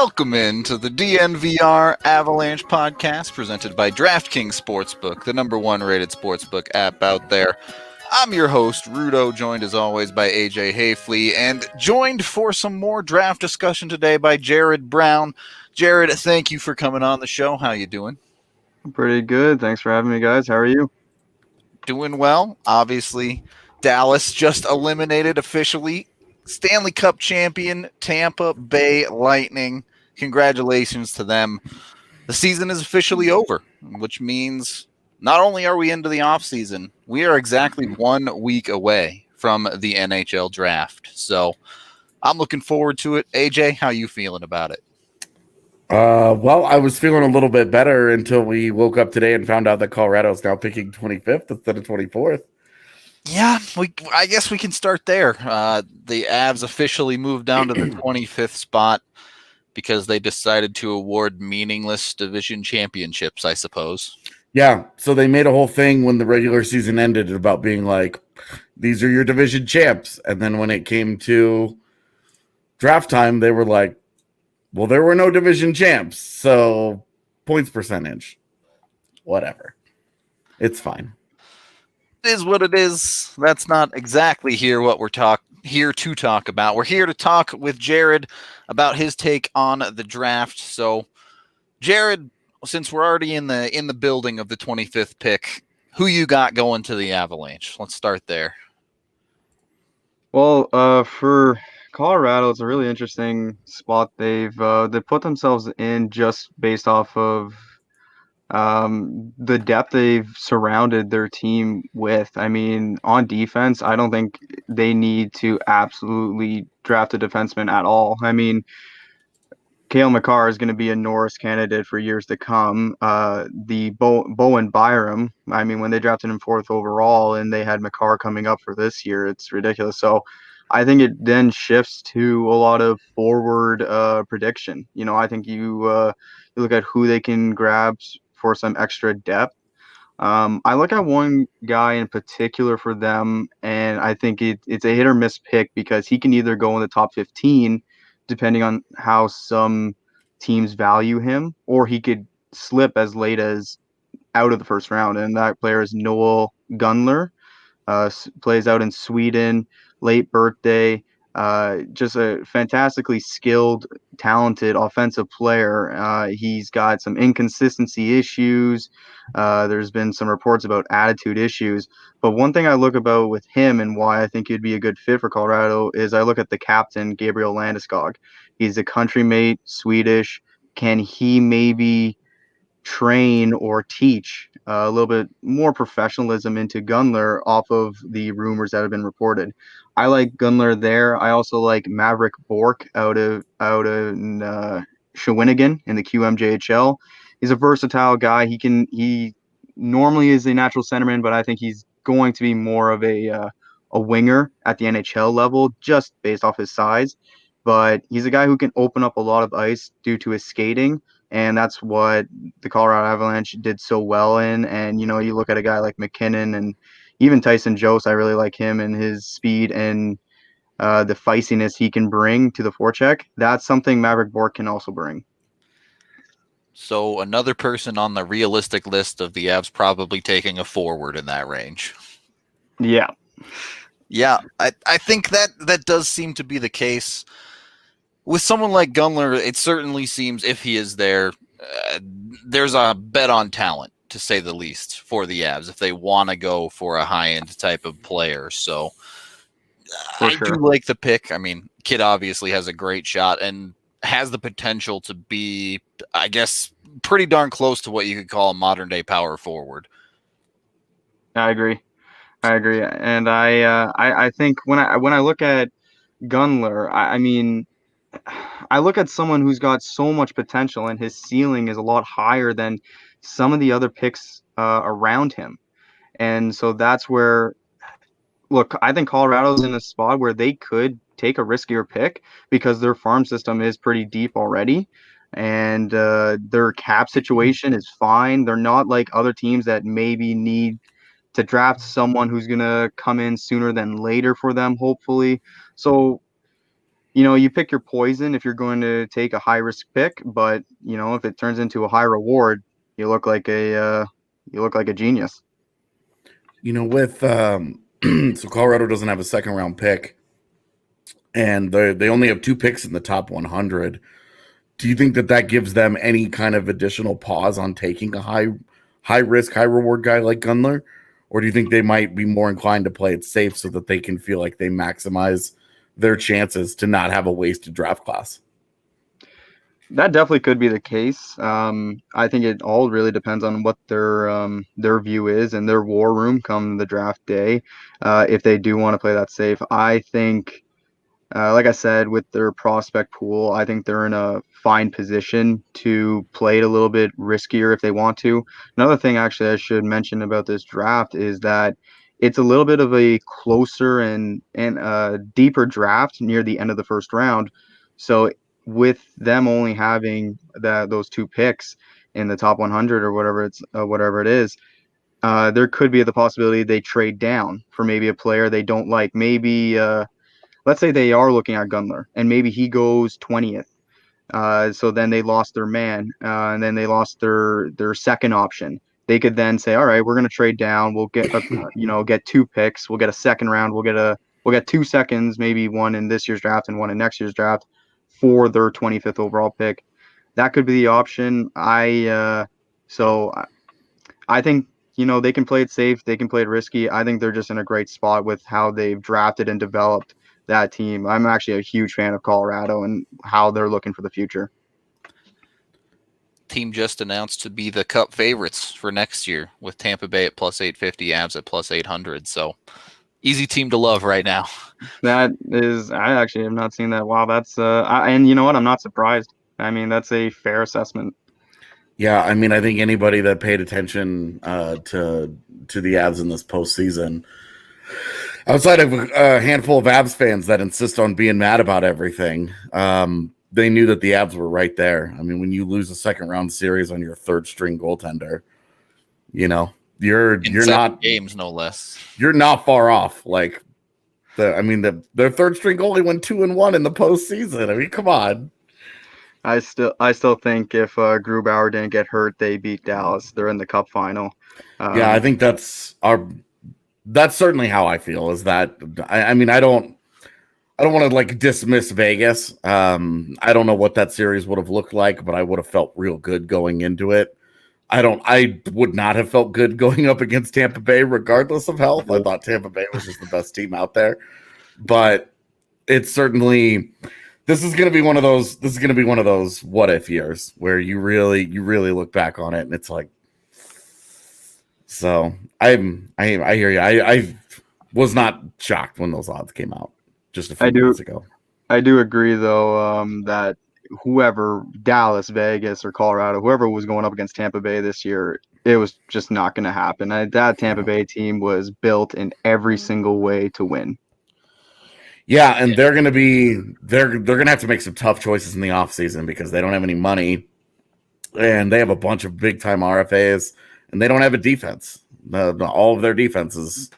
Welcome into the DNVR Avalanche Podcast presented by DraftKings Sportsbook, the number one rated sportsbook app out there. I'm your host, Rudo, joined as always by AJ Hayfley, and joined for some more draft discussion today by Jared Brown. Jared, thank you for coming on the show. How you doing? Pretty good. Thanks for having me, guys. How are you? Doing well. Obviously, Dallas just eliminated officially Stanley Cup champion Tampa Bay Lightning. Congratulations to them. The season is officially over, which means not only are we into the offseason, we are exactly 1 week away from the NHL Draft. So I'm looking forward to it. AJ, how you feeling about it? Well, I was feeling a little bit better until we woke up today and found out that Colorado is now picking 25th instead of 24th. Yeah, I guess we can start there. The Avs officially moved down to the 25th spot because they decided to award meaningless division championships, I suppose. Yeah, so they made a whole thing when the regular season ended about being like, these are your division champs. And then when it came to draft time, they were like, well, there were no division champs, so points percentage, whatever. It's fine. It is what it is. That's not exactly what we're here to talk about. We're here to talk with Jared about his take on the draft. So, Jared, since we're already in the building of the 25th pick, who you got going to the Avalanche? Let's start there. Well, for Colorado, it's a really interesting spot. They put themselves in just based off of the depth they've surrounded their team with. I mean, on defense, I don't think they need to absolutely draft a defenseman at all. I mean, Cale Makar is going to be a Norris candidate for years to come. The Bowen Byram, I mean, when they drafted him 4th overall and they had Makar coming up for this year, it's ridiculous. So I think it then shifts to a lot of forward prediction. You know, I think you look at who they can grab for some extra depth. I look at one guy in particular for them, and I think it's a hit or miss pick because he can either go in the top 15, depending on how some teams value him, or he could slip as late as out of the first round. And that player is Noel Gunler, plays out in Sweden, late birthday. Just a fantastically skilled, talented offensive player. He's got some inconsistency issues. There's been some reports about attitude issues. But one thing I look about with him and why I think he'd be a good fit for Colorado is I look at the captain, Gabriel Landeskog. He's a country mate, Swedish. Can he maybe train or teach a little bit more professionalism into Gunler off of the rumors that have been reported? I like Gunler there. I also like Maverick Bork out in Shawinigan in the QMJHL. He's a versatile guy. He normally is a natural centerman, but I think he's going to be more of a winger at the NHL level just based off his size. But he's a guy who can open up a lot of ice due to his skating. And that's what the Colorado Avalanche did so well in. And, you know, you look at a guy like McKinnon and even Tyson Jost, I really like him and his speed and the feistiness he can bring to the forecheck. That's something Maverick Bork can also bring. So another person on the realistic list of the Avs probably taking a forward in that range. Yeah. Yeah, I think that does seem to be the case. With someone like Gunler, it certainly seems if he is there, there's a bet on talent, to say the least, for the Avs if they want to go for a high-end type of player. So I do like the pick. I mean, kid obviously has a great shot and has the potential to be, I guess, pretty darn close to what you could call a modern-day power forward. I agree. And I think when I look at Gunler, I mean, I look at someone who's got so much potential and his ceiling is a lot higher than some of the other picks around him. And so that's where, look, I think Colorado's in a spot where they could take a riskier pick because their farm system is pretty deep already. And their cap situation is fine. They're not like other teams that maybe need to draft someone who's going to come in sooner than later for them, hopefully. So you pick your poison if you're going to take a high risk pick, but if it turns into a high reward, you look like a genius. With so Colorado doesn't have a second round pick, and they only have 2 picks in the top 100. Do you think that gives them any kind of additional pause on taking a high risk, high reward guy like Gunler? Or do you think they might be more inclined to play it safe so that they can feel like they maximize their chances to not have a wasted draft class? That definitely could be the case. I think it all really depends on what their view is and their war room come the draft day. If they do want to play that safe, I think, like I said, with their prospect pool, I think they're in a fine position to play it a little bit riskier if they want to. Another thing, actually, I should mention about this draft is that it's a little bit of a closer and deeper draft near the end of the first round. So with them only having those 2 picks in the top 100 or whatever it is, there could be the possibility they trade down for maybe a player they don't like. Maybe let's say they are looking at Gunler and maybe he goes 20th. So then they lost their man, and then they lost their second option. They could then say, all right, we're going to trade down. We'll get get 2 picks. We'll get a second round. We'll get 2 seconds, maybe one in this year's draft and one in next year's draft for their 25th overall pick. That could be the option. So I think they can play it safe. They can play it risky. I think they're just in a great spot with how they've drafted and developed that team. I'm actually a huge fan of Colorado and how they're looking for the future. Team just announced to be the Cup favorites for next year with Tampa Bay at plus 850, Avs at plus 800. So easy team to love right now. That is, I actually have not seen that. Wow, that's and you know what? I'm not surprised. I mean, that's a fair assessment. Yeah, I mean, I think anybody that paid attention to the Avs in this postseason, outside of a handful of Avs fans that insist on being mad about everything, they knew that the Avs were right there. I mean, when you lose a second round series on your third string goaltender, you're not games, no less. You're not far off. Like their third string goalie went 2-1 in the postseason. I mean, come on. I still think if Grubauer didn't get hurt, they beat Dallas. They're in the Cup final. Yeah, I think that's certainly how I feel. Is that I mean I don't want to like dismiss Vegas. I don't know what that series would have looked like, but I would have felt real good going into it. I would not have felt good going up against Tampa Bay, regardless of health. I thought Tampa Bay was just the best team out there, but it's certainly. This is going to be one of those what if years where you really look back on it and it's like, so I hear you. I was not shocked when those odds came out just a few minutes ago. I do agree though, that whoever, Dallas, Vegas, or Colorado, whoever was going up against Tampa Bay this year, it was just not going to happen. That Tampa Bay team was built in every single way to win. Yeah, and they're going to have to make some tough choices in the offseason because they don't have any money, and they have a bunch of big-time RFAs, and they don't have a defense. All of their defense is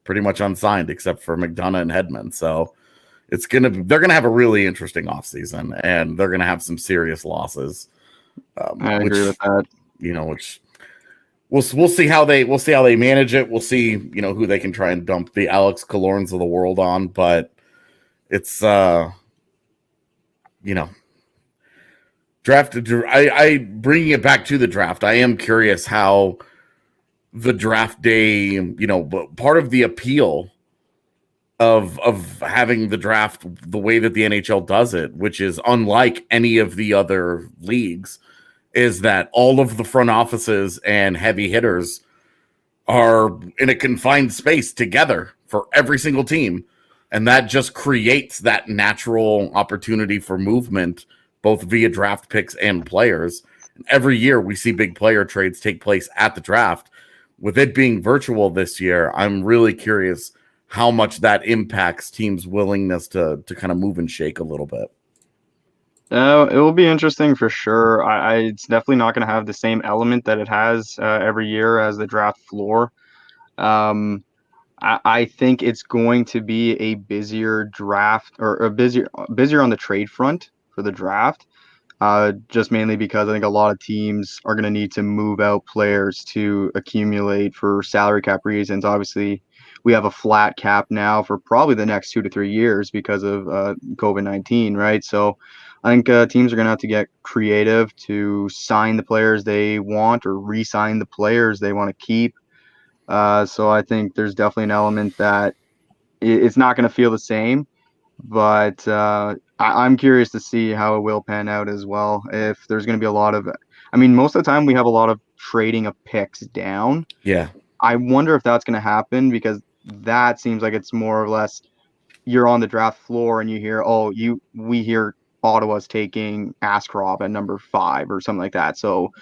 pretty much unsigned except for McDonough and Hedman. So they're going to have a really interesting offseason, and they're going to have some serious losses. I agree with that. Which we'll see how they manage it. We'll see who they can try and dump the Alex Killorns of the world on, but. It's drafted. I bringing it back to the draft. I am curious how the draft day. Part of the appeal of having the draft the way that the NHL does it, which is unlike any of the other leagues, is that all of the front offices and heavy hitters are in a confined space together for every single team. And that just creates that natural opportunity for movement, both via draft picks and players. And every year we see big player trades take place at the draft. With it being virtual this year, I'm really curious how much that impacts teams' willingness to kind of move and shake a little bit. It will be interesting for sure. It's definitely not going to have the same element that it has every year as the draft floor. I think it's going to be a busier draft or a busier on the trade front for the draft. Just mainly because I think a lot of teams are going to need to move out players to accumulate for salary cap reasons. Obviously, we have a flat cap now for probably the next 2 to 3 years because of COVID-19, right? So I think teams are going to have to get creative to sign the players they want or re-sign the players they want to keep. So I think there's definitely an element that it's not going to feel the same, but I'm curious to see how it will pan out as well. If there's going to be a lot of, I mean, most of the time we have a lot of trading of picks down. Yeah. I wonder if that's going to happen because that seems like it's more or less you're on the draft floor and you hear, we hear Ottawa's taking Askarov at number 5 or something like that. So,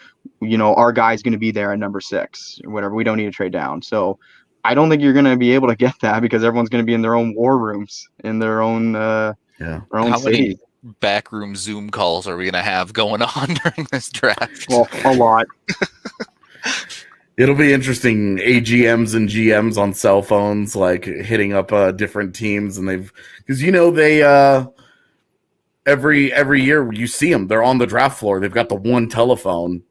our guy's going to be there at number 6 or whatever. We don't need to trade down. So I don't think you're going to be able to get that because everyone's going to be in their own war rooms in their own their own How cities. many backroom Zoom calls are we going to have going on during this draft? Well, a lot. It'll be interesting. AGMs and GMs on cell phones, like hitting up different teams, and because they every year you see them. They're on the draft floor. They've got the one telephone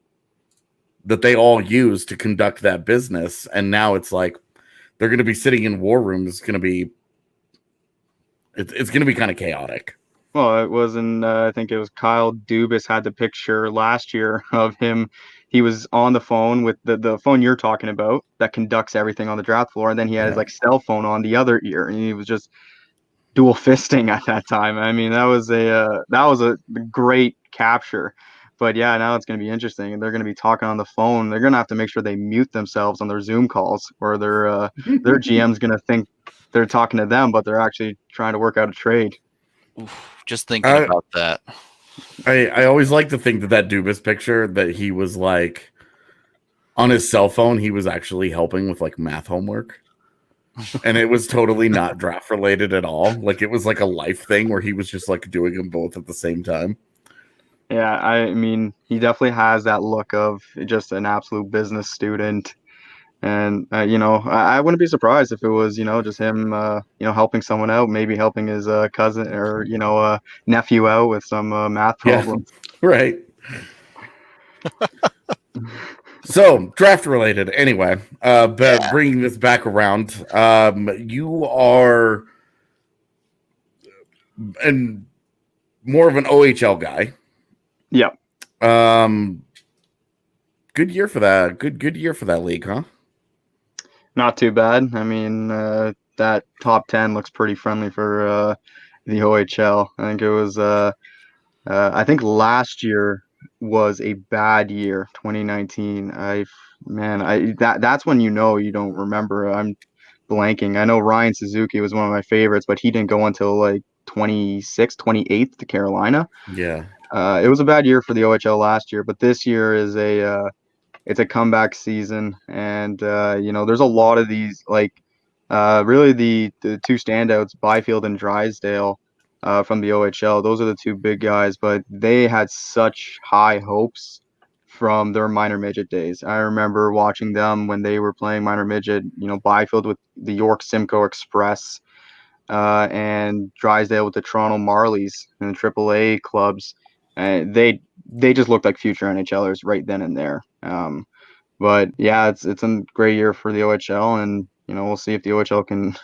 that they all use to conduct that business, and now it's like they're going to be sitting in war rooms. It's going to be kind of chaotic. Well, it was I think it was Kyle Dubas had the picture last year of him. He was on the phone with the phone you're talking about that conducts everything on the draft floor. And then he had his cell phone on the other ear and he was just dual fisting at that time. I mean, that was a great capture. But yeah, now it's going to be interesting. And they're going to be talking on the phone. They're going to have to make sure they mute themselves on their Zoom calls or their GM's going to think they're talking to them, but they're actually trying to work out a trade. Oof, just thinking about that. I always like to think that Dubas picture that he was like on his cell phone, he was actually helping with like math homework. And it was totally not draft related at all. Like it was like a life thing where he was just like doing them both at the same time. Yeah, I mean, he definitely has that look of just an absolute business student. And, I wouldn't be surprised if it was, just him, helping someone out, maybe helping his cousin or, nephew out with some math problems. Yeah, right. So, draft related. Anyway, but bringing this back around, you are more of an OHL guy. Yeah. Good year for that. Good year for that league, huh? Not too bad. I mean, that top 10 looks pretty friendly for the OHL. I think it was. I think last year was a bad year, 2019. That's when you don't remember. I'm blanking. I know Ryan Suzuki was one of my favorites, but he didn't go until like 26th, 28th to Carolina. Yeah. It was a bad year for the OHL last year, but this year is it's a comeback season, and there's a lot of these really the two standouts, Byfield and Drysdale, from the OHL. Those are the two big guys, but they had such high hopes from their minor midget days. I remember watching them when they were playing minor midget. Byfield with the York Simcoe Express, and Drysdale with the Toronto Marlies and the AAA clubs. They just looked like future NHLers right then and there. But yeah, it's a great year for the OHL, and we'll see if the OHL can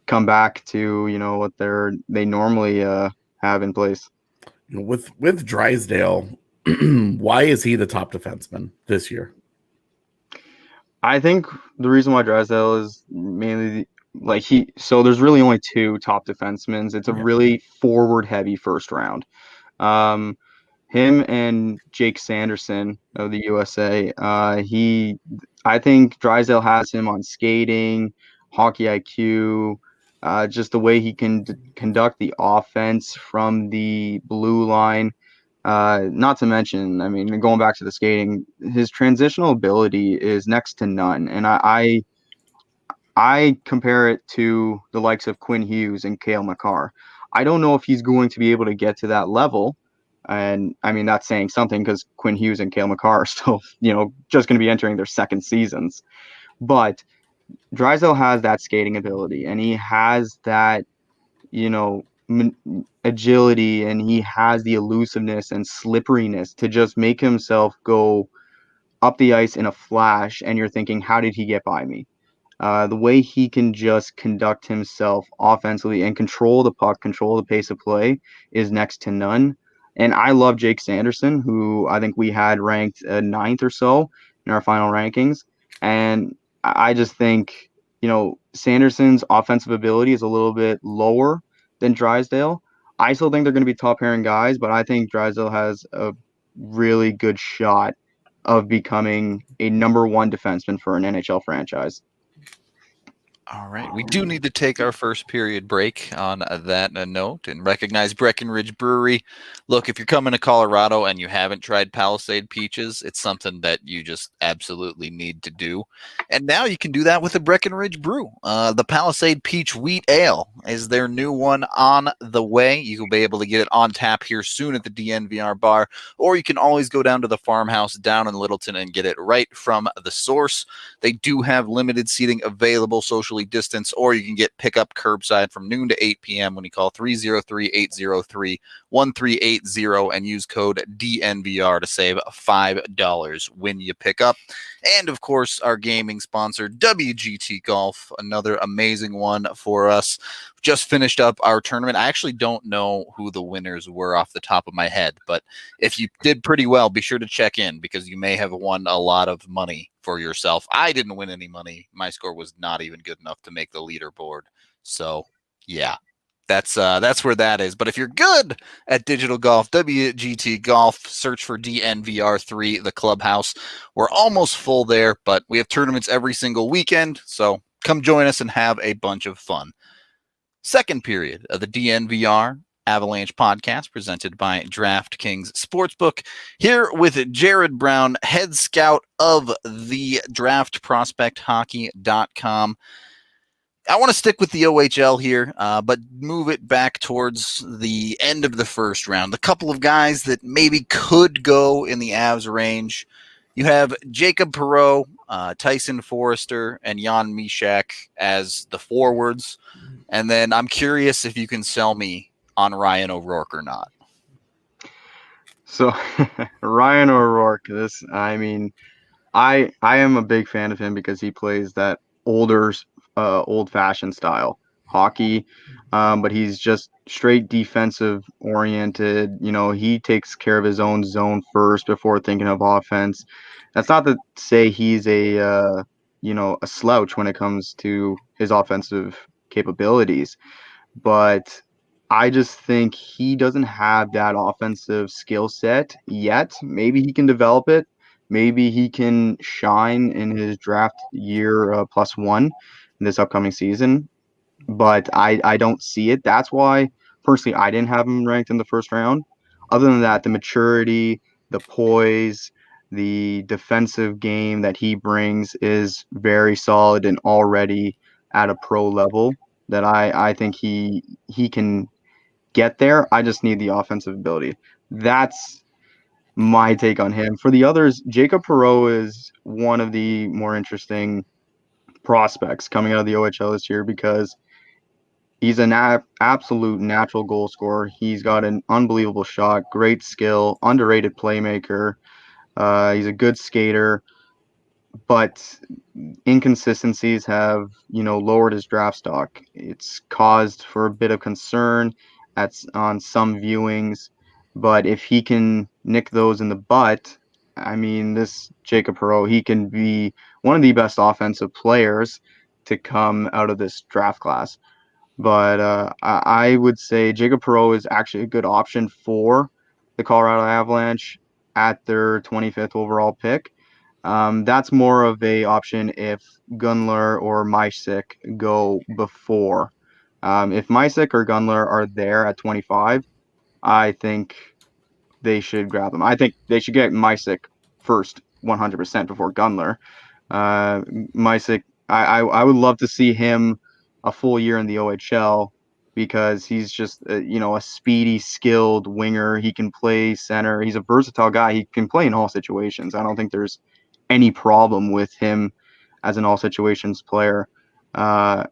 come back to what they normally have in place. With Drysdale, why is he the top defenseman this year? I think the reason why Drysdale is mainly so there's really only two top defensemen. It's a really forward heavy first round. Him and Jake Sanderson of the USA. I think Drysdale has him on skating, hockey IQ, just the way he can conduct the offense from the blue line. Not to mention, I mean, going back to the skating, his transitional ability is next to none. And I compare it to the likes of Quinn Hughes and Cale Makar. I don't know if he's going to be able to get to that level. And I mean, that's saying something because Quinn Hughes and Cale Makar are still, just going to be entering their second seasons. But Drysdale has that skating ability, and he has that, you know, agility, and he has the elusiveness and slipperiness to just make himself go up the ice in a flash, and you're thinking, how did he get by me? The way he can just conduct himself offensively and control the puck, control the pace of play is next to none. And I love Jake Sanderson, who I think we had ranked ninth or so in our final rankings. And I just think, Sanderson's offensive ability is a little bit lower than Drysdale. I still think they're going to be top pairing guys, but I think Drysdale has a really good shot of becoming a number one defenseman for an NHL franchise. All right. We do need to take our first period break on that note and recognize Breckenridge Brewery. Look, if you're coming to Colorado and you haven't tried Palisade Peaches, it's something that you just absolutely need to do. And now you can do that with a Breckenridge Brew. The Palisade Peach Wheat Ale is their new one on the way. You will be able to get it on tap here soon at the DNVR bar, or you can always go down to the farmhouse down in Littleton and get it right from the source. They do have limited seating available, socially distance, or you can get pickup curbside from noon to 8 p.m. when you call 303-803-1380 and use code DNVR to save $5 when you pick up. And of course, our gaming sponsor, WGT Golf, another amazing one for us. Just finished up our tournament. I actually don't know who the winners were off the top of my head, but if you did pretty well, be sure to check in because you may have won a lot of money for yourself. I didn't win any money. My score was not even good enough to make the leaderboard. So, yeah, that's where that is. But if you're good at digital golf, WGT Golf, search for DNVR3, the clubhouse. We're almost full there, but we have tournaments every single weekend. So come join us and have a bunch of fun. Second period of the DNVR Avalanche Podcast presented by DraftKings Sportsbook. Here with Jared Brown, head scout of the draftprospecthockey.com. I want to stick with the OHL here, but move it back towards the end of the first round. A couple of guys that maybe could go in the Avs range. You have Jacob Perreault, Tyson Foerster, and Jan Mysak as the forwards. And then I'm curious if you can sell me on Ryan O'Rourke or not. So Ryan O'Rourke, I am a big fan of him because he plays that old-fashioned style hockey, but he's just straight defensive oriented. He takes care of his own zone first before thinking of offense. That's not to say he's a slouch when it comes to his offensive capabilities, but I just think he doesn't have that offensive skill set yet. Maybe he can develop it. Maybe he can shine in his draft year +1 in this upcoming season, but I don't see it. That's why, personally, I didn't have him ranked in the first round. Other than that, the maturity, the poise, the defensive game that he brings is very solid and already at a pro level that I think he can get there. I just need the offensive ability. That's my take on him. For the others, Jacob Perreault is one of the more interesting prospects coming out of the OHL this year because he's an absolute natural goal scorer. He's got an unbelievable shot, great skill, underrated playmaker. He's a good skater, but inconsistencies have, lowered his draft stock. It's caused for a bit of concern on some viewings, but if he can nick those in the butt, this Jacob Perreault, he can be one of the best offensive players to come out of this draft class. But I would say Jacob Perreault is actually a good option for the Colorado Avalanche at their 25th overall pick. That's more of a option if Gunler or Mysak go before. If Mysak or Gunler are there at 25, I think they should grab them. I think they should get Mysak first, 100% before Gunler. Mysak, I would love to see him a full year in the OHL because he's just a speedy, skilled winger. He can play center. He's a versatile guy. He can play in all situations. I don't think there's any problem with him as an all situations player. I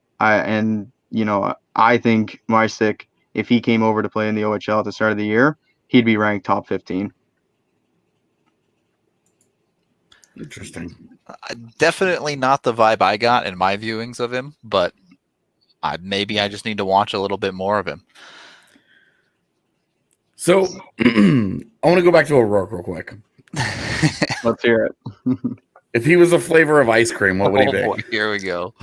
think Mysick, if he came over to play in the OHL at the start of the year, he'd be ranked top 15. Interesting. Definitely not the vibe I got in my viewings of him, but maybe I just need to watch a little bit more of him. So I want to go back to O'Rourke real quick. Let's hear it. If he was a flavor of ice cream, what would he be? Boy, here we go.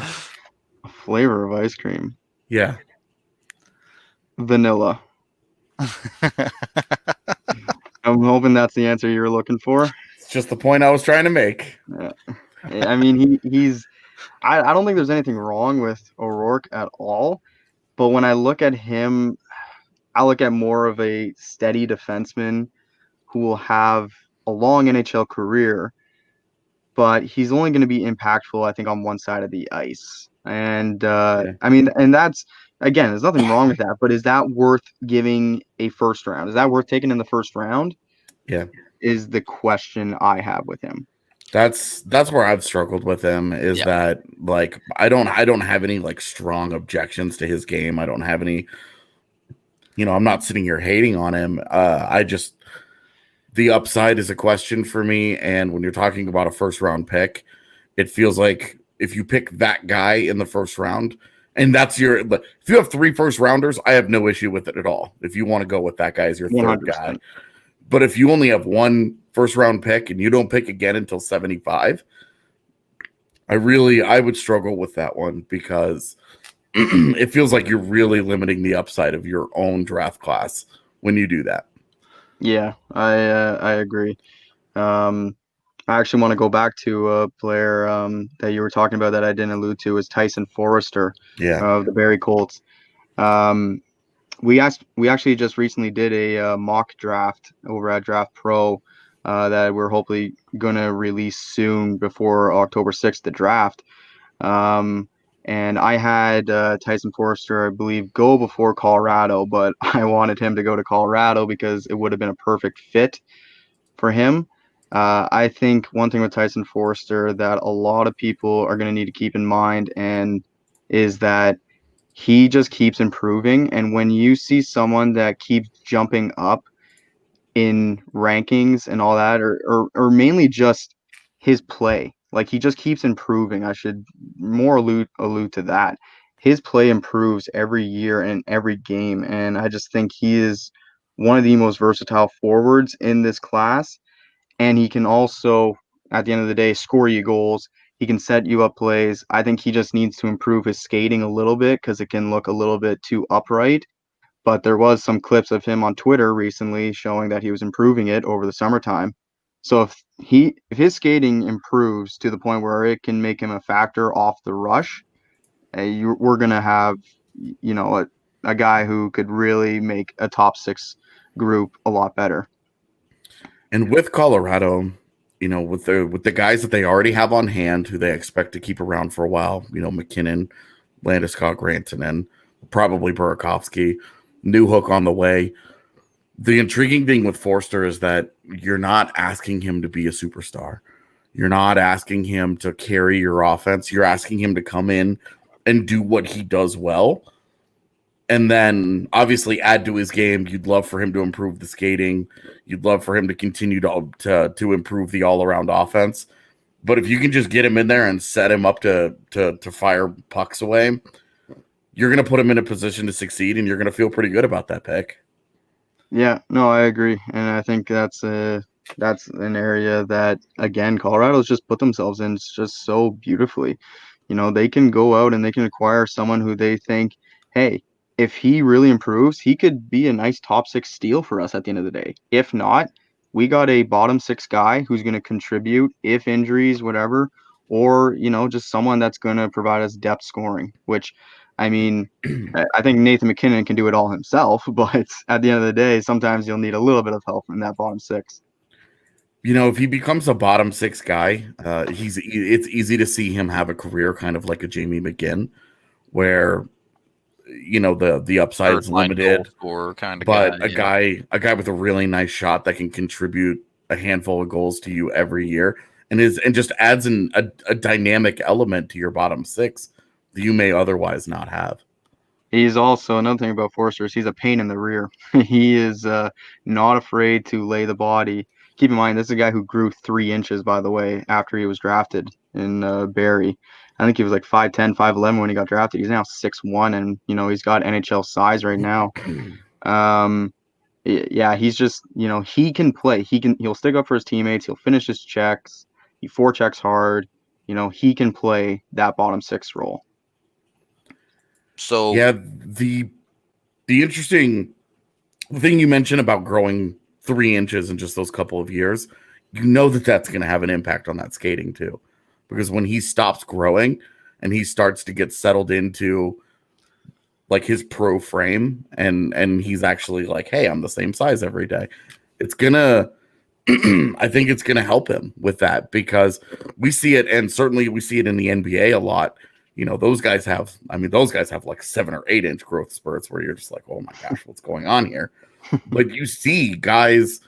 A flavor of ice cream. Yeah. Vanilla. I'm hoping that's the answer you were looking for. It's just the point I was trying to make. Yeah. I mean, he's. I don't think there's anything wrong with O'Rourke at all, but when I look at him, I look at more of a steady defenseman who will have a long NHL career, but he's only going to be impactful, I think, on one side of the ice. And I mean, and that's, again, there's nothing wrong with that, but is that worth giving a first round? Is that worth taking in the first round? Yeah. Is the question I have with him. That's where I've struggled with him is that, like, I don't have any like strong objections to his game. I don't have any, I'm not sitting here hating on him. The upside is a question for me. And when you're talking about a first round pick, it feels like if you pick that guy in the first round, and if you have 3 first rounders, I have no issue with it at all. If you want to go with that guy as your 100%. third guy. But if you only have 1 first round pick and you don't pick again until 75, I would struggle with that one because it feels like you're really limiting the upside of your own draft class when you do that. Yeah, I agree. I actually want to go back to a player that you were talking about that I didn't allude to, is Tyson Foerster of the Barrie Colts. We actually just recently did a mock draft over at Draft Pro that we're hopefully going to release soon before October 6th, the draft. And I had Tyson Foerster, I believe, go before Colorado, but I wanted him to go to Colorado because it would have been a perfect fit for him. I think one thing with Tyson Foerster that a lot of people are going to need to keep in mind is that he just keeps improving. And when you see someone that keeps jumping up in rankings and all that, or mainly just his play, like he just keeps improving. I should more allude to that. His play improves every year and every game. And I just think he is one of the most versatile forwards in this class. And he can also, at the end of the day, score you goals. He can set you up plays. I think he just needs to improve his skating a little bit because it can look a little bit too upright. But there was some clips of him on Twitter recently showing that he was improving it over the summertime. So if his skating improves to the point where it can make him a factor off the rush, we're going to have, a guy who could really make a top 6 group a lot better. And with Colorado, with the guys that they already have on hand, who they expect to keep around for a while, McKinnon, Landeskog, Rantanen, probably Burakovsky, Newhook on the way. The intriguing thing with Foerster is that you're not asking him to be a superstar. You're not asking him to carry your offense. You're asking him to come in and do what he does well. And then obviously add to his game. You'd love for him to improve the skating. You'd love for him to continue to improve the all-around offense. But if you can just get him in there and set him up to fire pucks away, you're going to put him in a position to succeed, and you're going to feel pretty good about that pick. Yeah, no, I agree. And I think that's an area that, again, Colorado's just put themselves in just so beautifully. They can go out and they can acquire someone who they think, hey, if he really improves, he could be a nice top 6 steal for us at the end of the day. If not, we got a bottom 6 guy who's going to contribute if injuries, whatever, or, just someone that's going to provide us depth scoring, which, I mean, I think Nathan McKinnon can do it all himself, but at the end of the day, sometimes you'll need a little bit of help from that bottom 6. If he becomes a bottom 6 guy, it's easy to see him have a career kind of like a Jamie McGinn, where the upside is limited, kind of but a guy with a really nice shot that can contribute a handful of goals to you every year and just adds a dynamic element to your bottom six that you may otherwise not have. He's also, another thing about Foerster is he's a pain in the rear. He is not afraid to lay the body. Keep in mind, this is a guy who grew 3 inches, by the way, after he was drafted in Barrie. I think he was like 5'10", 5'11" when he got drafted. He's now 6'1", and he's got NHL size right now. Yeah, he's just, he can play. He'll stick up for his teammates. He'll finish his checks. He forechecks hard. He can play that bottom six role. So yeah, the interesting thing you mentioned about growing 3 inches in just those couple of years, that's going to have an impact on that skating too, because when he stops growing and he starts to get settled into like his pro frame and he's actually like, hey, I'm the same size every day, it's gonna I think it's gonna help him with that, because we see it, and certainly we see it in the NBA a lot. Those guys have like 7 or 8 inch growth spurts where you're just like, oh my gosh, what's going on here? But you see guys,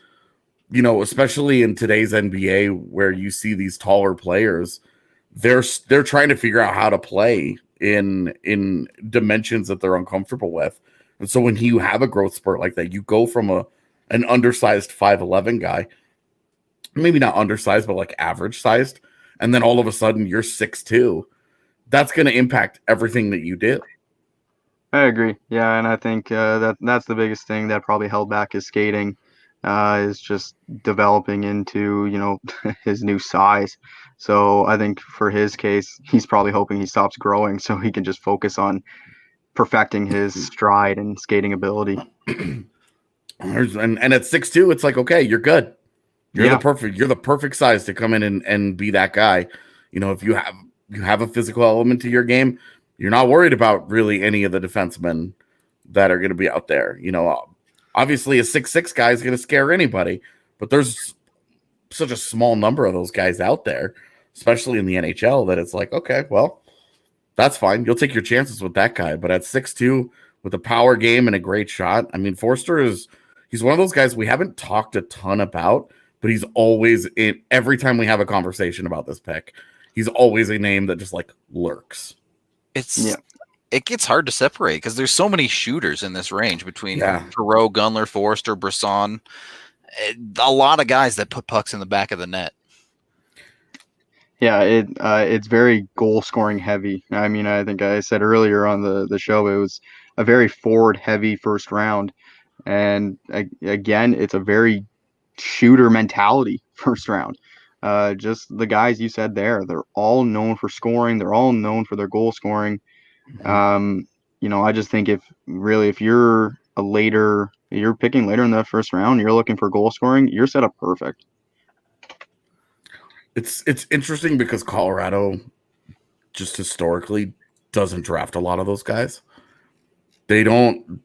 especially in today's NBA, where you see these taller players, they're trying to figure out how to play in dimensions that they're uncomfortable with. And so when you have a growth spurt like that, you go from an undersized 5'11" guy, maybe not undersized, but like average sized, and then all of a sudden you're 6'2". That's going to impact everything that you do. I agree. Yeah, and I think that's the biggest thing that probably held back his skating, is just developing into, his new size. So I think for his case, he's probably hoping he stops growing so he can just focus on perfecting his stride and skating ability. And at 6'2", it's like, okay, you're good. You're the perfect size to come in and be that guy. If you have a physical element to your game, you're not worried about really any of the defensemen that are going to be out there. Obviously a 6'6" guy is going to scare anybody, but there's such a small number of those guys out there, especially in the NHL, that it's like, okay, well, that's fine. You'll take your chances with that guy. But at 6'2", with a power game and a great shot, I mean, Foerster he's one of those guys we haven't talked a ton about, but he's always in every time we have a conversation about this pick. He's always a name that just like lurks. It gets hard to separate because there's so many shooters in this range between Perreault, Gunler, Foerster, Brisson. A lot of guys that put pucks in the back of the net. Yeah, it's very goal scoring heavy. I mean, I think I said earlier on the show, it was a very forward heavy first round, and again, it's a very shooter mentality first round. Just the guys you said there, they're all known for scoring. They're all known for their goal scoring. I just think if you're you're picking later in the first round, you're looking for goal scoring, you're set up perfect. It's interesting because Colorado just historically doesn't draft a lot of those guys. They don't,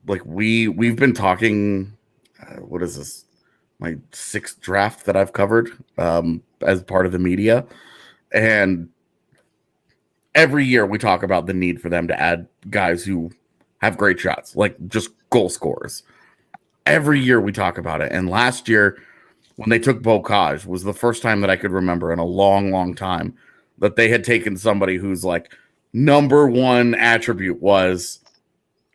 like, we've been talking, what is this? My 6th draft that I've covered as part of the media. And every year we talk about the need for them to add guys who have great shots, like just goal scorers. Every year we talk about it. And last year, when they took Bocage, was the first time that I could remember in a long, long time that they had taken somebody whose like number one attribute was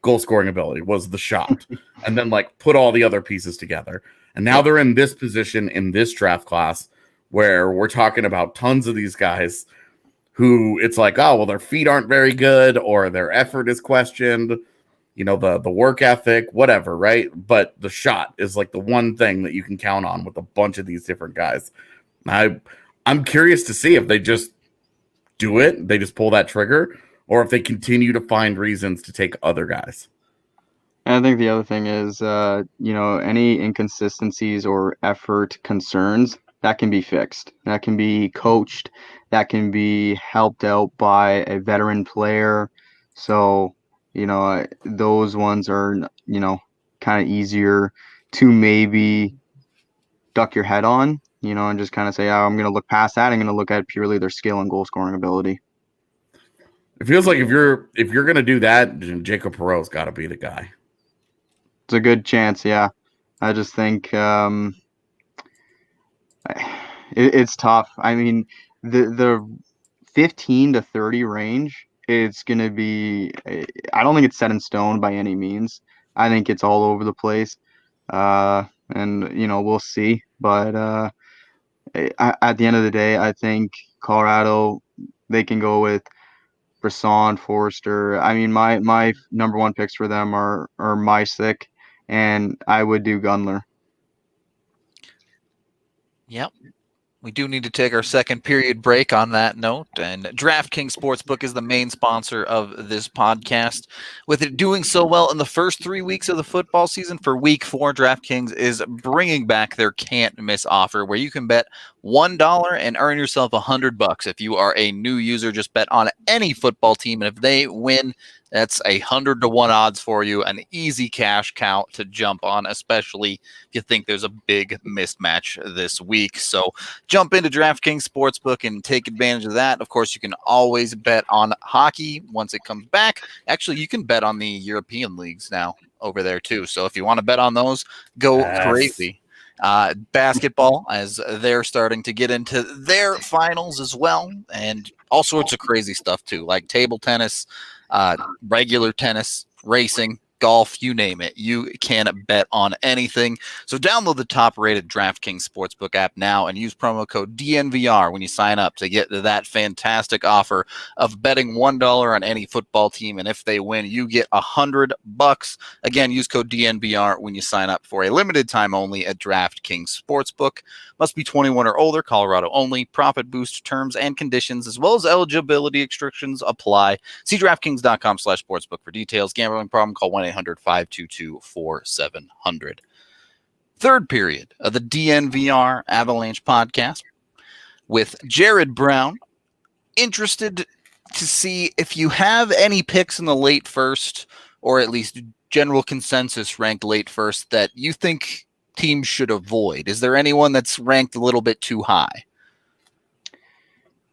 goal scoring ability, was the shot, and then like put all the other pieces together. And now they're in this position in this draft class where we're talking about tons of these guys who it's like, oh, well, their feet aren't very good or their effort is questioned, the work ethic, whatever, right? But the shot is like the one thing that you can count on with a bunch of these different guys. I'm curious to see if they just do it, they just pull that trigger, or if they continue to find reasons to take other guys. And I think the other thing is, any inconsistencies or effort concerns, that can be fixed. That can be coached. That can be helped out by a veteran player. So, those ones are, kind of easier to maybe duck your head on, and just kind of say, oh, I'm going to look past that. I'm going to look at purely their skill and goal scoring ability. It feels like if you're going to do that, Jacob Perreault's got to be the guy. It's a good chance, yeah. I just think, it's tough. I mean, the 15 to 30 range, it's going to be, I don't think it's set in stone by any means. I think it's all over the place. And, we'll see. But at the end of the day, I think Colorado, they can go with Brisson, Foerster. I mean, my number one picks for them are Mysick, and I would do Gunler. Yep. We do need to take our second period break on that note, and DraftKings Sportsbook is the main sponsor of this podcast. With it doing so well in the first 3 weeks of the football season, for week 4, DraftKings is bringing back their can't miss offer where you can bet $1 and earn yourself $100. If you are a new user, just bet on any football team, and if they win, that's 100 to 1 odds for you. An easy cash cow to jump on, especially if you think there's a big mismatch this week. So jump into DraftKings Sportsbook and take advantage of that. Of course, you can always bet on hockey once it comes back. Actually, you can bet on the European leagues now over there too. So if you want to bet on those, go crazy. Basketball, as they're starting to get into their finals as well, and all sorts of crazy stuff too, like table tennis, regular tennis, racing, golf, you name it. You can bet on anything. So download the top-rated DraftKings Sportsbook app now and use promo code DNVR when you sign up to get that fantastic offer of betting $1 on any football team, and if they win, you get $100. Again, use code DNVR when you sign up for a limited time only at DraftKings Sportsbook. Must be 21 or older, Colorado only. Profit boost terms and conditions, as well as eligibility restrictions apply. See DraftKings.com/sportsbook for details. Gambling problem, call 1-800-522-4700. Third period of the DNVR Avalanche Podcast with Jared Brown. Interested to see if you have any picks in the late first, or at least general consensus ranked late first, that you think teams should avoid. Is there anyone that's ranked a little bit too high?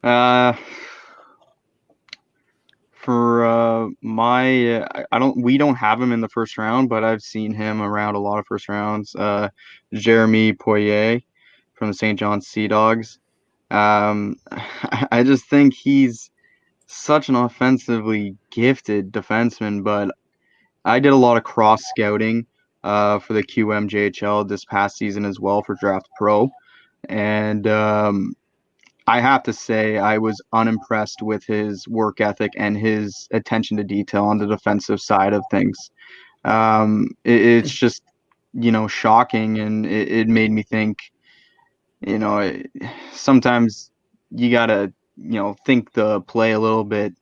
We don't have him in the first round, but I've seen him around a lot of first rounds. Jeremy Poirier from the St. John's Sea Dogs. I just think he's such an offensively gifted defenseman, but I did a lot of cross scouting for the QMJHL this past season as well for Draft Pro. And I have to say I was unimpressed with his work ethic and his attention to detail on the defensive side of things. It's just, shocking, and it made me think, sometimes you got to, think the play a little bit,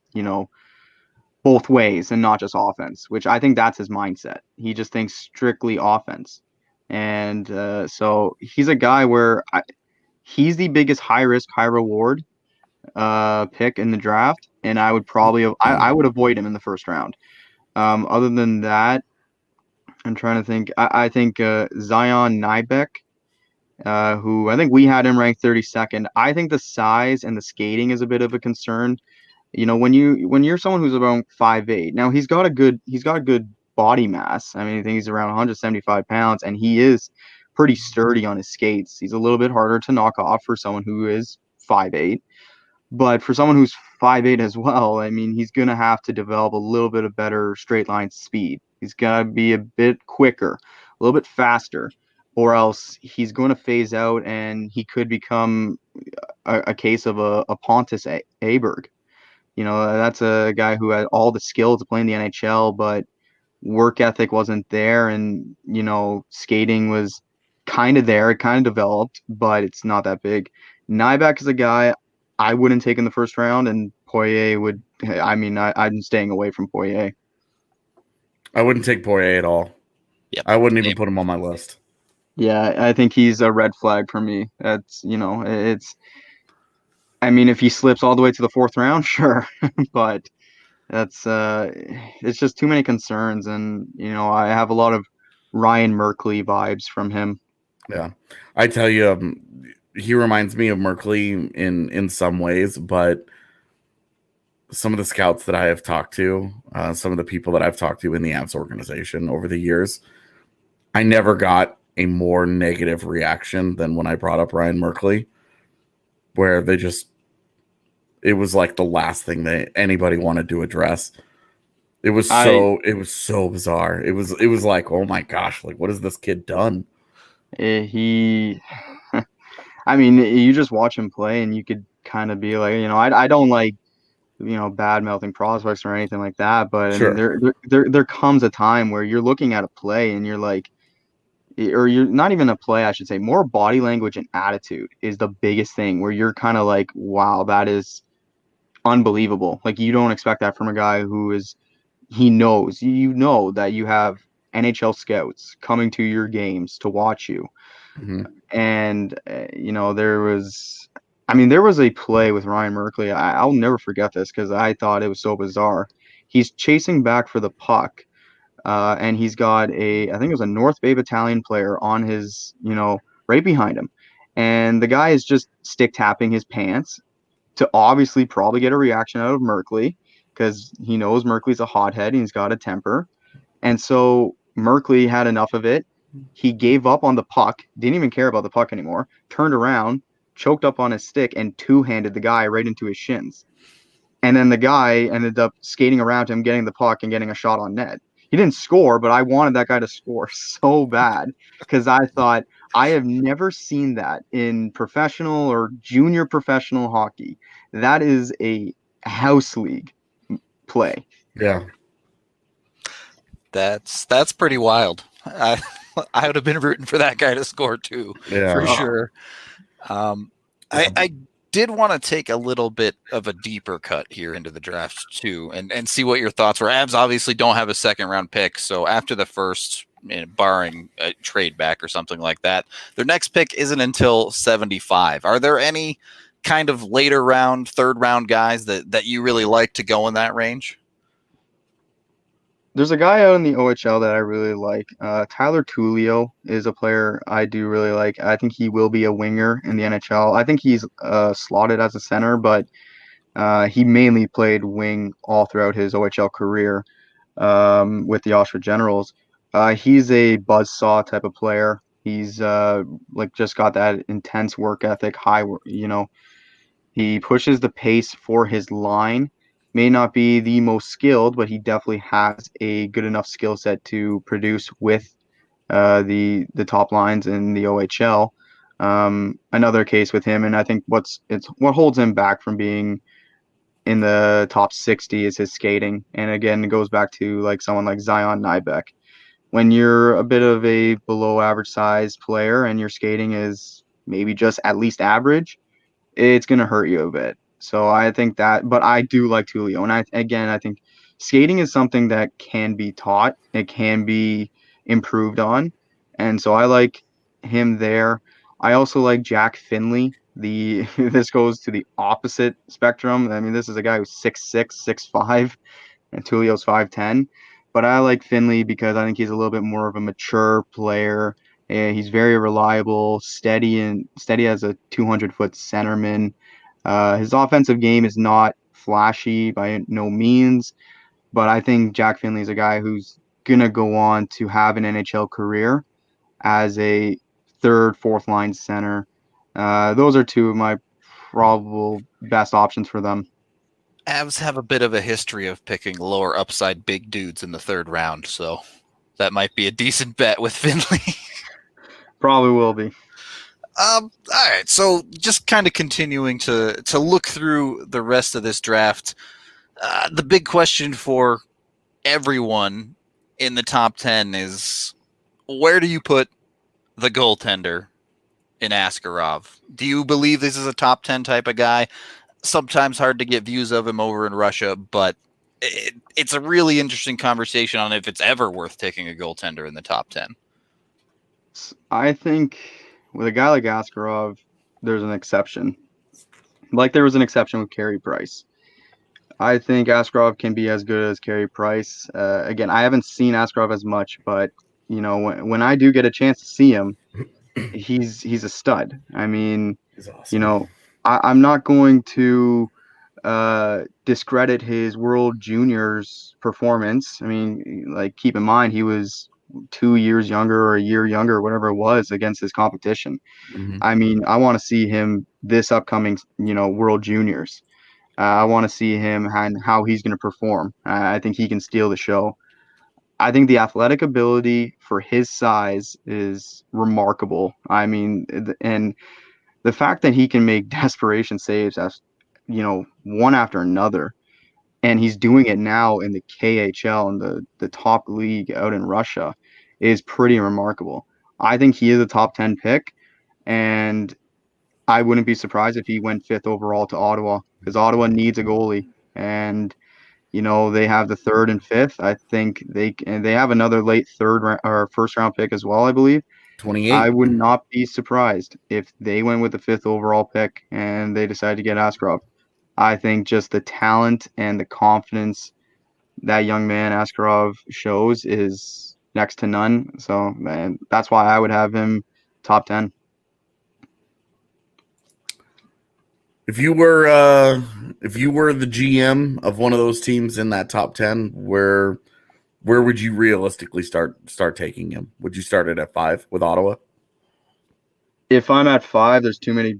both ways and not just offense, which I think that's his mindset. He just thinks strictly offense. And so he's a guy where he's the biggest high risk, high reward pick in the draft. And I would probably, I would avoid him in the first round. Other than that, I'm trying to think. I think Zion Nybeck, who I think we had him ranked 32nd. I think the size and the skating is a bit of a concern. When you're someone who's about 5'8", now he's got a good body mass. I mean, I think he's around 175 pounds, and he is pretty sturdy on his skates. He's a little bit harder to knock off for someone who is 5'8", but for someone who's 5'8" as well, I mean, he's going to have to develop a little bit of better straight line speed. He's got to be a bit quicker, a little bit faster, or else he's going to phase out, and he could become a case of a Pontus Aberg. That's a guy who had all the skill to play in the NHL, but work ethic wasn't there, and skating was kind of there. It kind of developed, but it's not that big. Nybeck is a guy I wouldn't take in the first round, and Poirier would. I mean, I'm staying away from Poirier. I wouldn't take Poirier at all. Yeah, I wouldn't even put him on my list. Yeah, I think he's a red flag for me. That's it's. I mean, if he slips all the way to the fourth round, sure, but that's it's just too many concerns, and I have a lot of Ryan Merkley vibes from him. Yeah, I tell you, he reminds me of Merkley in some ways, but some of the scouts that I have talked to, some of the people that I've talked to in the Avs organization over the years, I never got a more negative reaction than when I brought up Ryan Merkley. where it was like the last thing that anybody wanted to address. It was so bizarre. It was like, oh my gosh, like what has this kid done? He, I mean, you just watch him play, and you could kind of be like, I don't like, bad mouthing prospects or anything like that, but I mean, Sure. there comes a time where you're looking at a play and you're like, or you're not even a play, I should say, more body language and attitude is the biggest thing where you're kind of like, wow, that is unbelievable. Like you don't expect that from a guy he knows, that you have NHL scouts coming to your games to watch you. Mm-hmm. And, there was a play with Ryan Merkley. I'll never forget this because I thought it was so bizarre. He's chasing back for the puck, and he's got I think it was a North Bay Battalion player on his, right behind him. And the guy is just stick tapping his pants to obviously probably get a reaction out of Merkley because he knows Merkley's a hothead and he's got a temper. And so Merkley had enough of it. He gave up on the puck, didn't even care about the puck anymore, turned around, choked up on his stick, and two-handed the guy right into his shins. And then the guy ended up skating around him, getting the puck and getting a shot on net. He didn't score, but I wanted that guy to score so bad because I thought, I have never seen that in professional or junior professional hockey. That is a house league play. Yeah. That's pretty wild. I would have been rooting for that guy to score too, for sure. I did want to take a little bit of a deeper cut here into the draft too, and see what your thoughts were. Avs obviously don't have a second round pick, so after the first, barring a trade back or something like that, their next pick isn't until 75. Are there any kind of later round, third round guys that you really like to go in that range? There's a guy out in the OHL that I really like. Tyler Tullio is a player I do really like. I think he will be a winger in the NHL. I think he's slotted as a center, but he mainly played wing all throughout his OHL career with the Oshawa Generals. He's a buzzsaw type of player. He's just got that intense work ethic, he pushes the pace for his line. May not be the most skilled, but he definitely has a good enough skill set to produce with the top lines in the OHL. Another case with him, and I think what holds him back from being in the top 60 is his skating. And again, it goes back to like someone like Zion Nybeck. When you're a bit of a below average size player and your skating is maybe just at least average, it's going to hurt you a bit. So I think but I do like Tullio. And I think skating is something that can be taught. It can be improved on. And so I like him there. I also like Jack Finley. This goes to the opposite spectrum. I mean, this is a guy who's 6'6", 6'5", and Tullio's 5'10". But I like Finley because I think he's a little bit more of a mature player. He's very reliable, steady as a 200-foot centerman. His offensive game is not flashy by no means, but I think Jack Finley is a guy who's gonna go on to have an NHL career as a third, fourth line center. Those are two of my probable best options for them. Avs have a bit of a history of picking lower upside big dudes in the third round, so that might be a decent bet with Finley. Probably will be. All right, so just kind of continuing to look through the rest of this draft, the big question for everyone in the top 10 is, where do you put the goaltender in Askarov? Do you believe this is a top 10 type of guy? Sometimes hard to get views of him over in Russia, but it's a really interesting conversation on if it's ever worth taking a goaltender in the top 10. I think with a guy like Askarov, there's an exception. Like there was an exception with Carey Price. I think Askarov can be as good as Carey Price. Again, I haven't seen Askarov as much, but when I do get a chance to see him, he's a stud. I mean, He's awesome. I'm not going to discredit his World Juniors performance. I mean, like keep in mind he was 2 years younger or a year younger, whatever it was, against his competition. Mhm. I mean, I want to see him this upcoming, World Juniors. I want to see him and how he's going to perform. I think he can steal the show. I think the athletic ability for his size is remarkable. I mean, and the fact that he can make desperation saves as, one after another, and he's doing it now in the KHL and the top league out in Russia is pretty remarkable. I think he is a top 10 pick, and I wouldn't be surprised if he went fifth overall to Ottawa, because Ottawa needs a goalie, and they have the third and fifth. I think they have another late or first round pick as well, I believe. 28. I would not be surprised if they went with the fifth overall pick and they decided to get Askarov. I think just the talent and the confidence that young man Askarov shows is next to none. So, man, that's why I would have him top 10. If you were the GM of one of those teams in that top 10, where would you realistically start taking him? Would you start it at 5 with Ottawa? If I'm at 5, there's too many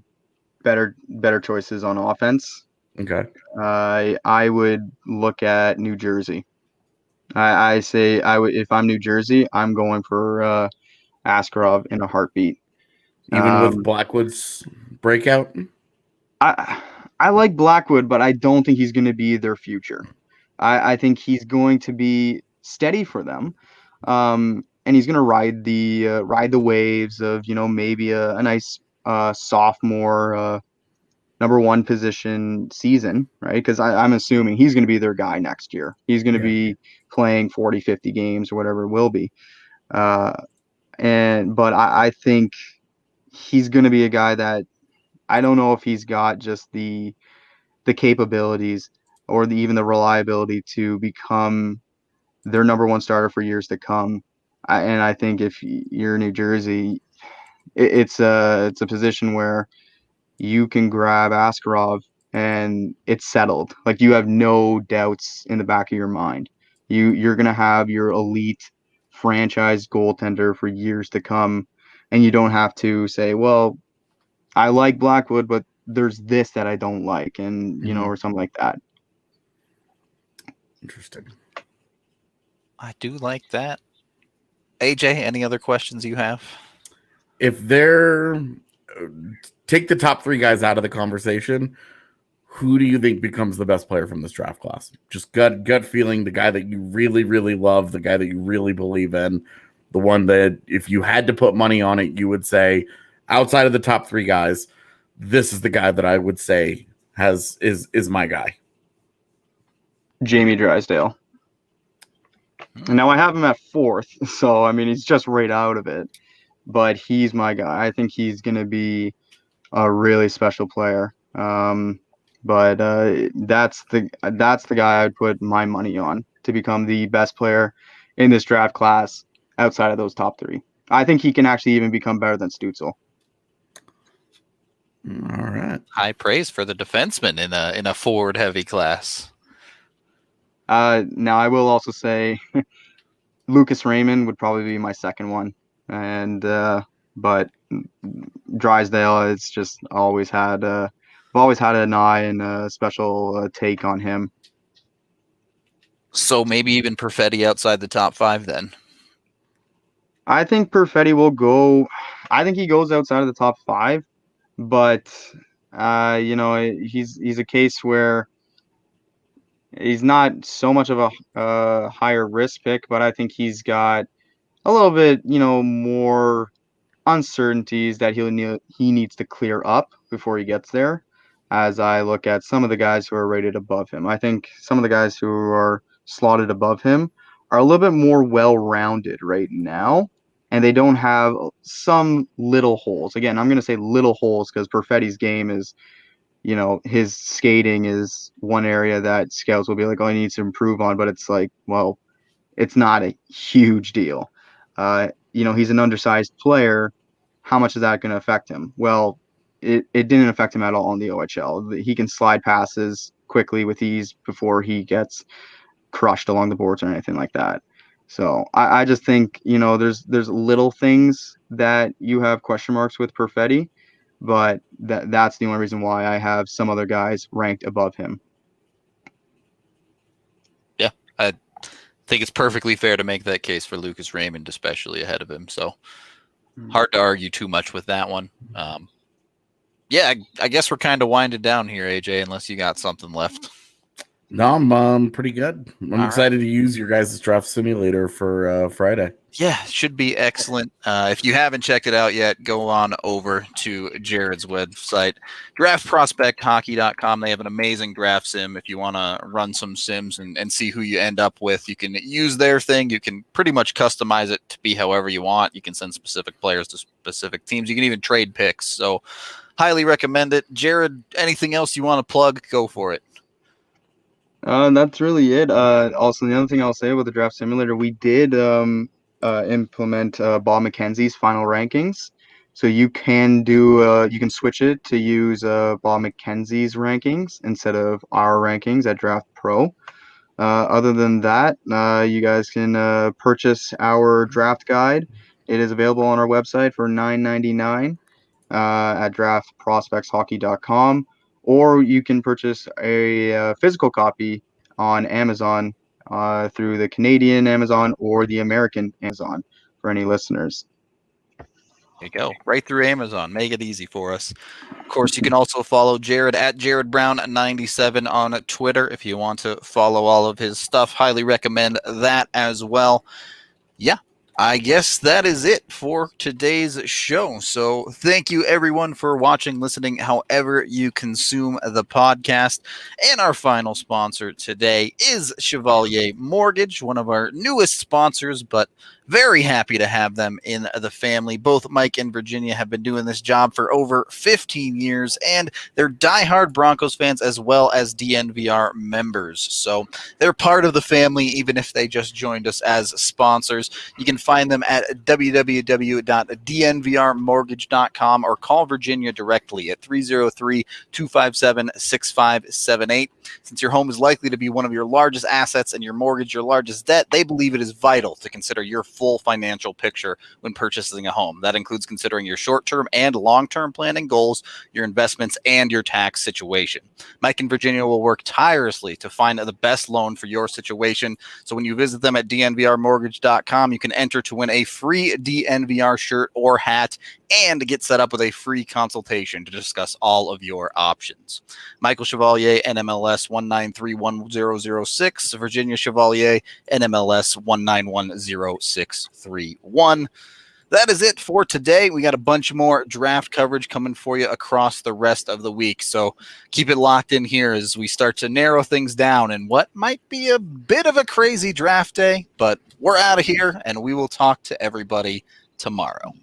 better choices on offense. Okay. I would look at New Jersey. I say I would, if I'm New Jersey, I'm going for Askarov in a heartbeat. Even with Blackwood's breakout? I like Blackwood, but I don't think he's going to be their future. I think he's going to be steady for them, and he's going to ride the waves of maybe a nice sophomore number one position season, right? Because I'm assuming he's going to be their guy next year. He's going to be playing 40, 50 games or whatever it will be. But I think he's going to be a guy that I don't know if he's got just the capabilities or even the reliability to become their number one starter for years to come. And I think if you're New Jersey, it's a position where you can grab Askarov and it's settled. Like, you have no doubts in the back of your mind. You're gonna have your elite franchise goaltender for years to come, and you don't have to say, well, I like Blackwood, but there's this that I don't like, and or something like that. Interesting. I do like that. AJ, any other questions you have? If they're take the top 3 guys out of the conversation, who do you think becomes the best player from this draft class? Just gut feeling, the guy that you really, really love, the guy that you really believe in, the one that if you had to put money on it, you would say, outside of the top 3 guys, this is the guy that I would say is my guy. Jamie Drysdale. Now I have him at 4th, so I mean he's just right out of it, but he's my guy. I think he's going to be a really special player. But that's the guy I'd put my money on to become the best player in this draft class outside of those top 3. I think he can actually even become better than Stützle. All right. High praise for the defenseman in a forward heavy class. Now I will also say Lucas Raymond would probably be my second one, and but Drysdale, it's just always had I've always had an eye and a special take on him. So maybe even Perfetti outside the top 5 then. I think Perfetti will go. I think he goes outside of the top 5, but he's a case where he's not so much of a higher risk pick, but I think he's got a little bit more uncertainties that he needs to clear up before he gets there. As I look at some of the guys who are rated above him, I think some of the guys who are slotted above him are a little bit more well-rounded right now, and they don't have some little holes. Again, I'm going to say little holes because Perfetti's game is, his skating is one area that scouts will be like, oh, he needs to improve on, but it's like, well, it's not a huge deal. He's an undersized player. How much is that going to affect him? Well, it didn't affect him at all in the OHL. He can slide passes quickly with ease before he gets crushed along the boards or anything like that. So I just think, there's little things that you have question marks with Perfetti, but that's the only reason why I have some other guys ranked above him. Yeah, I think it's perfectly fair to make that case for Lucas Raymond, especially ahead of him. So hard to argue too much with that one. Yeah, I guess we're kind of winded down here, AJ, unless you got something left. No, I'm pretty good. I'm All excited to use your guys' draft simulator for Friday. Yeah, should be excellent. If you haven't checked it out yet, go on over to Jared's website, draftprospecthockey.com. They have an amazing draft sim. If you want to run some sims and see who you end up with, you can use their thing. You can pretty much customize it to be however you want. You can send specific players to specific teams. You can even trade picks. So highly recommend it. Jared, anything else you want to plug, go for it. That's really it. Also, the other thing I'll say about the draft simulator, we did implement Bob McKenzie's final rankings. So you can switch it to use Bob McKenzie's rankings instead of our rankings at Draft Pro. Other than that, you guys can purchase our draft guide. It is available on our website for $9.99 at draftprospectshockey.com. Or you can purchase a physical copy on Amazon through the Canadian Amazon or the American Amazon for any listeners. There you go. Right through Amazon. Make it easy for us. Of course, you can also follow Jared at JaredBrown97 on Twitter if you want to follow all of his stuff. Highly recommend that as well. Yeah. I guess that is it for today's show. So thank you, everyone, for watching, listening, however you consume the podcast. And our final sponsor today is Chevalier Mortgage, one of our newest sponsors, but very happy to have them in the family. Both Mike and Virginia have been doing this job for over 15 years, and they're diehard Broncos fans as well as DNVR members. So they're part of the family, even if they just joined us as sponsors. You can find them at www.dnvrmortgage.com or call Virginia directly at 303-257-6578. Since your home is likely to be one of your largest assets and your mortgage your largest debt, they believe it is vital to consider your full financial picture when purchasing a home. That includes considering your short-term and long-term planning goals, your investments, and your tax situation. Mike and Virginia will work tirelessly to find the best loan for your situation. So when you visit them at dnvrmortgage.com, you can enter to win a free DNVR shirt or hat and get set up with a free consultation to discuss all of your options. Michael Chevalier, NMLS 1931006, Virginia Chevalier, NMLS 1910631. That is it for today. We got a bunch more draft coverage coming for you across the rest of the week. So keep it locked in here as we start to narrow things down in what might be a bit of a crazy draft day, but we're out of here and we will talk to everybody tomorrow.